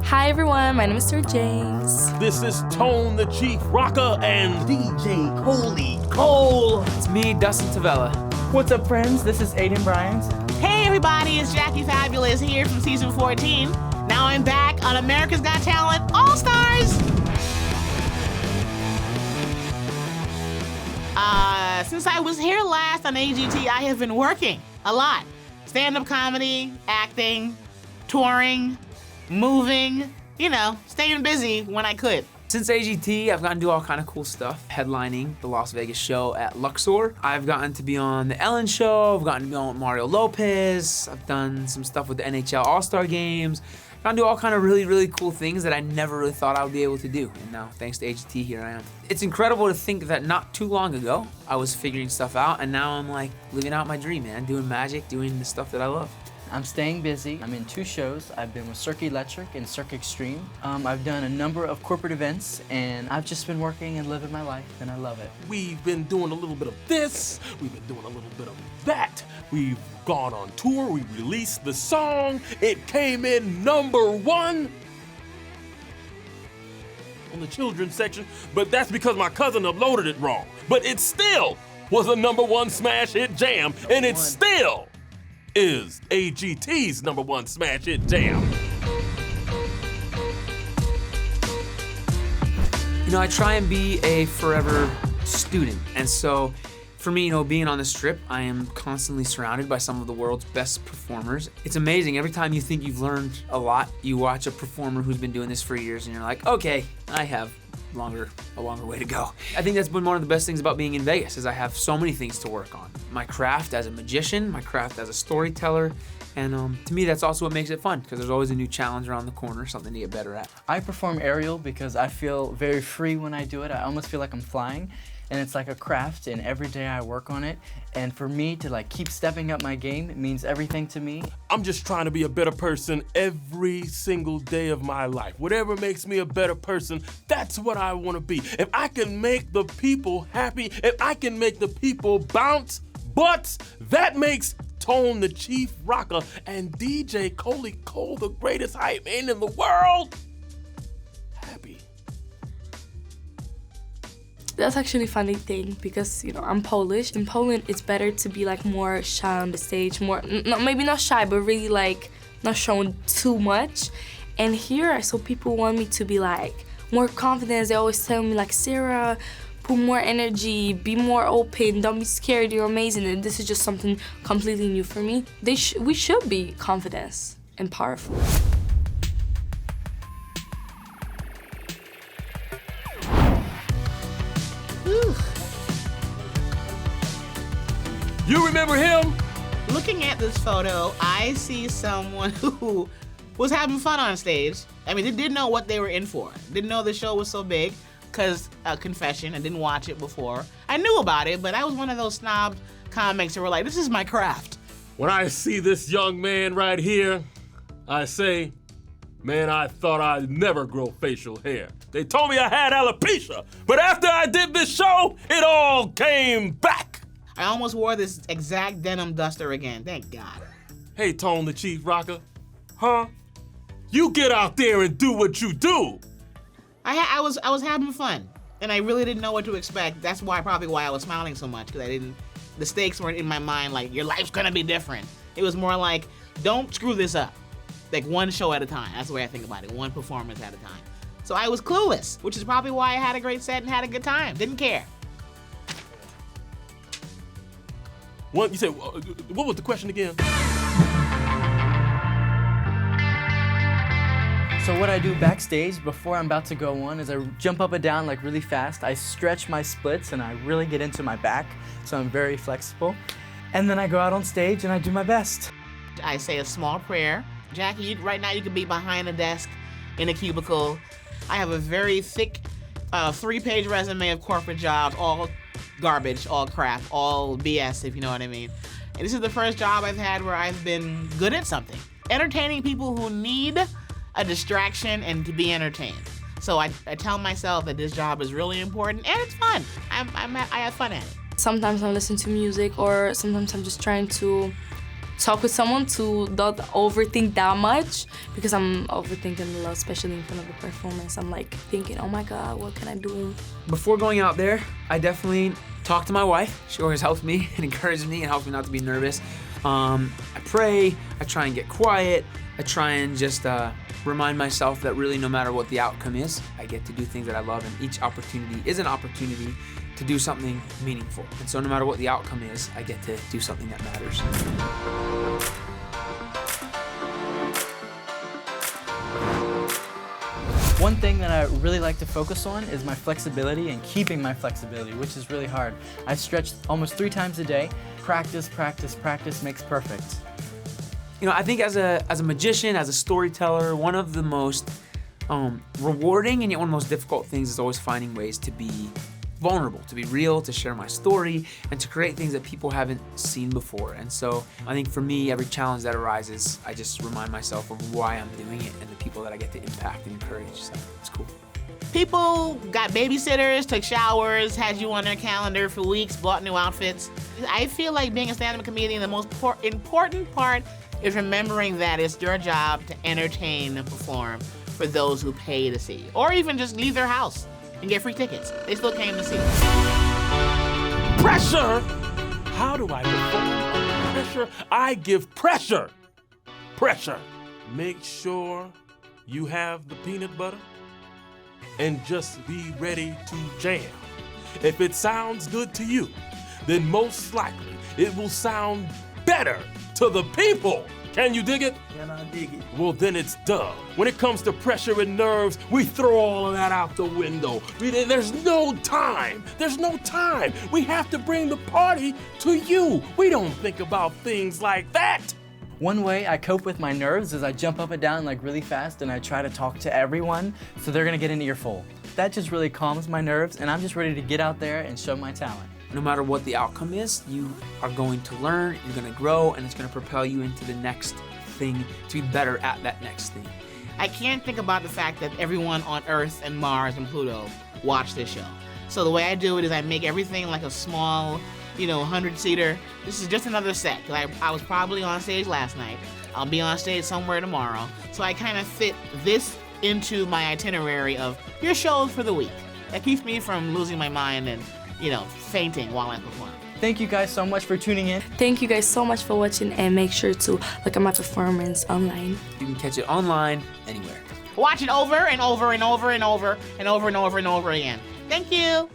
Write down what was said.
Hi everyone, my name is Sara James. This is Tone the Chief Rocker and DJ Coley Cole. It's me, Dustin Tavella. What's up, friends? This is Aidan Bryant. Hey everybody, it's Jackie Fabulous here from season 14. Now I'm back on America's Got Talent All-Stars. Since I was here last on AGT, I have been working a lot. Stand-up comedy, acting, touring, moving, staying busy when I could. Since AGT, I've gotten to do all kind of cool stuff. Headlining the Las Vegas show at Luxor. I've gotten to be on The Ellen Show. I've gotten to be on with Mario Lopez. I've done some stuff with the NHL All-Star Games. I've gotten to do all kind of really, really cool things that I never really thought I would be able to do. And now, thanks to AGT, here I am. It's incredible to think that not too long ago, I was figuring stuff out, and now I'm like living out my dream, man. Doing magic, doing the stuff that I love. I'm staying busy. I'm in 2 shows. I've been with Cirque Electric and Cirque Extreme. I've done a number of corporate events, and I've just been working and living my life, and I love it. We've been doing a little bit of this. We've been doing a little bit of that. We've gone on tour. We released the song. It came in #1 on the children's section, but that's because my cousin uploaded it wrong. But it still was a #1 smash hit jam, and it still is AGT's #1 smash hit jam. I try and be a forever student, and so for me, being on this trip, I am constantly surrounded by some of the world's best performers. It's amazing. Every time you think you've learned a lot, you watch a performer who's been doing this for years, and you're like, okay, I have a longer way to go. I think that's been one of the best things about being in Vegas, is I have so many things to work on. My craft as a magician, my craft as a storyteller, and to me, that's also what makes it fun, because there's always a new challenge around the corner, something to get better at. I perform aerial because I feel very free when I do it. I almost feel like I'm flying. And it's like a craft, and every day I work on it. And for me to keep stepping up my game, it means everything to me. I'm just trying to be a better person every single day of my life. Whatever makes me a better person, that's what I want to be. If I can make the people happy, if I can make the people bounce butts, that makes Tone the Chief Rocker and DJ Coley Cole, the greatest hype man in the world, happy. That's actually a funny thing because, I'm Polish. In Poland, it's better to be more shy on the stage, maybe not shy, but really not showing too much. And here, so people want me to be more confident. They always tell me Sarah, put more energy, be more open, don't be scared, you're amazing. And this is just something completely new for me. We should be confident and powerful. You remember him? Looking at this photo, I see someone who was having fun on stage. I mean, they didn't know what they were in for. Didn't know the show was so big, because, confession, I didn't watch it before. I knew about it, but I was one of those snob comics who were like, this is my craft. When I see this young man right here, I say, man, I thought I'd never grow facial hair. They told me I had alopecia, but after I did this show, it all came back. I almost wore this exact denim duster again, thank God. Hey, Tone the Chief Rocker, huh? You get out there and do what you do. I was having fun, and I really didn't know what to expect. That's probably why I was smiling so much, because the stakes weren't in my mind your life's gonna be different. It was more don't screw this up. One show at a time, that's the way I think about it, one performance at a time. So I was clueless, which is probably why I had a great set and had a good time, didn't care. What you said? What was the question again? So what I do backstage before I'm about to go on is I jump up and down really fast. I stretch my splits and I really get into my back, so I'm very flexible. And then I go out on stage and I do my best. I say a small prayer. Jackie, right now you could be behind a desk in a cubicle. I have a very thick 3-page resume of corporate jobs, all garbage, all crap, all BS, if you know what I mean. And this is the first job I've had where I've been good at something. Entertaining people who need a distraction and to be entertained. So I tell myself that this job is really important and it's fun. I have fun at it. Sometimes I listen to music, or sometimes I'm just trying to talk with someone to not overthink that much, because I'm overthinking a lot, especially in front of a performance. I'm like thinking, oh my God, what can I do? Before going out there, I definitely talk to my wife. She always helps me and encourages me and helps me not to be nervous. I pray, I try and get quiet, I try and just remind myself that really no matter what the outcome is, I get to do things that I love, and each opportunity is an opportunity to do something meaningful. And so no matter what the outcome is, I get to do something that matters. One thing that I really like to focus on is my flexibility and keeping my flexibility, which is really hard. I stretch almost 3 times a day. Practice, practice, practice makes perfect. You know, I think as a magician, as a storyteller, one of the most rewarding and yet one of the most difficult things is always finding ways to be vulnerable, to be real, to share my story, and to create things that people haven't seen before. And so I think for me, every challenge that arises, I just remind myself of why I'm doing it and the people that I get to impact and encourage. So it's cool. People got babysitters, took showers, had you on their calendar for weeks, bought new outfits. I feel like being a stand-up comedian, the most important part is remembering that it's your job to entertain and perform for those who pay to see you, or even just leave their house and get free tickets. They still came to see you. Pressure? How do I perform under pressure? I give pressure. Pressure. Make sure you have the peanut butter and just be ready to jam. If it sounds good to you, then most likely it will sound better to the people. Can you dig it? Can I dig it? Well, then it's done. When it comes to pressure and nerves, we throw all of that out the window. There's no time. There's no time. We have to bring the party to you. We don't think about things like that. One way I cope with my nerves is I jump up and down like really fast and I try to talk to everyone so they're gonna get an earful. That just really calms my nerves and I'm just ready to get out there and show my talent. No matter what the outcome is, you are going to learn, you're going to grow, and it's going to propel you into the next thing to be better at that next thing. I can't think about the fact that everyone on Earth and Mars and Pluto watch this show. So the way I do it is I make everything like a small, 100-seater. This is just another set, because I was probably on stage last night. I'll be on stage somewhere tomorrow. So I kind of fit this into my itinerary of your shows for the week. That keeps me from losing my mind and fainting while I perform. Thank you guys so much for tuning in. Thank you guys so much for watching, and make sure to look at my performance online. You can catch it online, anywhere. Watch it over and over and over and over and over and over and over again. Thank you.